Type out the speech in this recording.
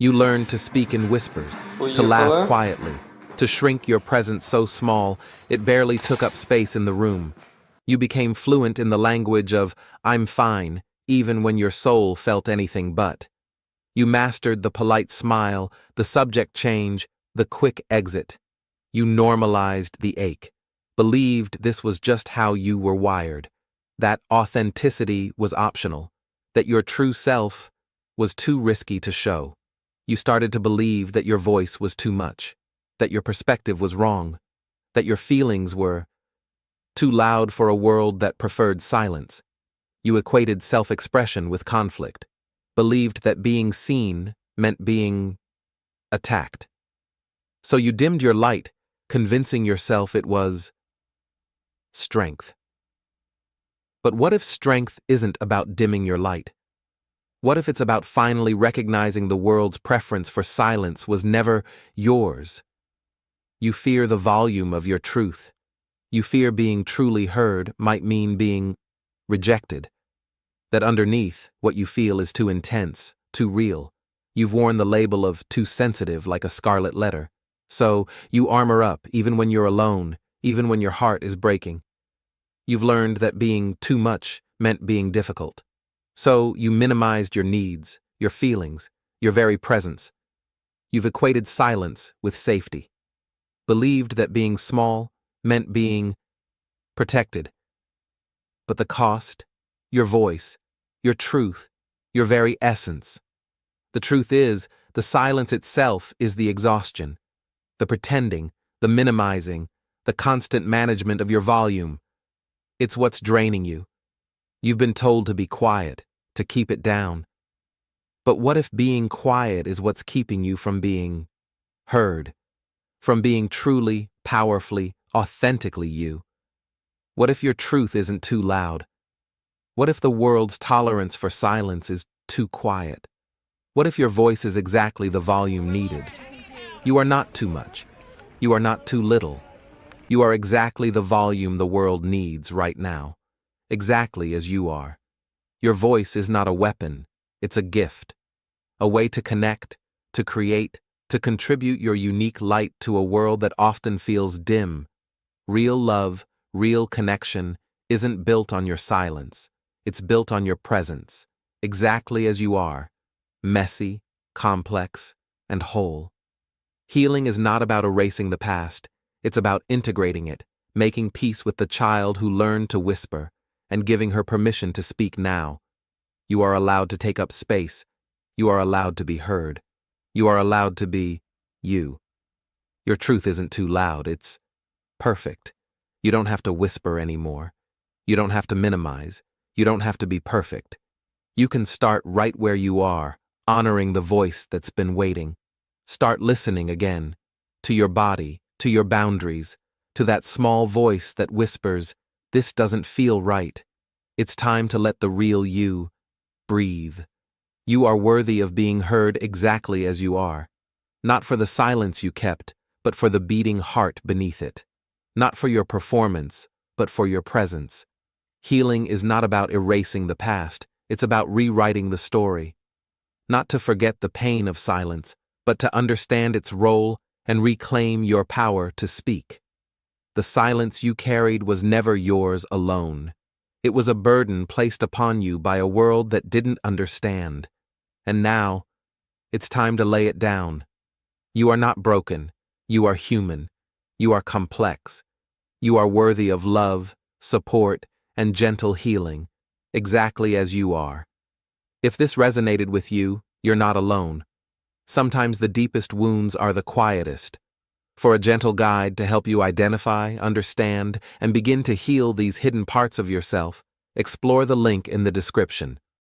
You learned to speak in whispers, to laugh Uyuyakalım. quietly, to shrink your presence so small it barely took up space in the room. You became fluent in the language of, "I'm fine," even when your soul felt anything but. You mastered the polite smile, the subject change, the quick exit. You normalized the ache, believed this was just how you were wired, that authenticity was optional, that your true self was too risky to show. You started to believe that your voice was too much, that your perspective was wrong, that your feelings were too loud for a world that preferred silence. You equated self-expression with conflict, believed that being seen meant being attacked. So you dimmed your light, convincing yourself it was strength. But what if strength isn't about dimming your light? What if it's about finally recognizing the world's preference for silence was never yours? You fear the volume of your truth. You fear being truly heard might mean being rejected. That underneath, what you feel is too intense, too real. You've worn the label of too sensitive like a scarlet letter. So, you armor up even when you're alone, even when your heart is breaking. You've learned that being too much meant being difficult. So, you minimized your needs, your feelings, your very presence. You've equated silence with safety. Believed that being small meant being protected. But the cost, your voice, your truth, your very essence. The truth is, the silence itself is the exhaustion, the pretending, the minimizing, the constant management of your volume. It's what's draining you. You've been told to be quiet, to keep it down. But what if being quiet is what's keeping you from being heard, from being truly, powerfully, authentically you? What if your truth isn't too loud? What if the world's tolerance for silence is too quiet? What if your voice is exactly the volume needed? You are not too much. You are not too little. You are exactly the volume the world needs right now, exactly as you are. Your voice is not a weapon, it's a gift, a way to connect, to create, to contribute your unique light to a world that often feels dim. Real love, real connection isn't built on your silence, it's built on your presence, exactly as you are, messy, complex, and whole. Healing is not about erasing the past, it's about integrating it, making peace with the child who learned to whisper, and giving her permission to speak now. You are allowed to take up space. You are allowed to be heard. You are allowed to be you. Your truth isn't too loud, it's perfect. You don't have to whisper anymore. You don't have to minimize. You don't have to be perfect. You can start right where you are, honoring the voice that's been waiting. Start listening again, to your body, to your boundaries, to that small voice that whispers, "This doesn't feel right." It's time to let the real you breathe. You are worthy of being heard exactly as you are. Not for the silence you kept, but for the beating heart beneath it. Not for your performance, but for your presence. Healing is not about erasing the past, it's about rewriting the story. Not to forget the pain of silence, but to understand its role and reclaim your power to speak. The silence you carried was never yours alone. It was a burden placed upon you by a world that didn't understand. And now, it's time to lay it down. You are not broken. You are human. You are complex. You are worthy of love, support, and gentle healing, exactly as you are. If this resonated with you, you're not alone. Sometimes the deepest wounds are the quietest. For a gentle guide to help you identify, understand, and begin to heal these hidden parts of yourself, explore the link in the description.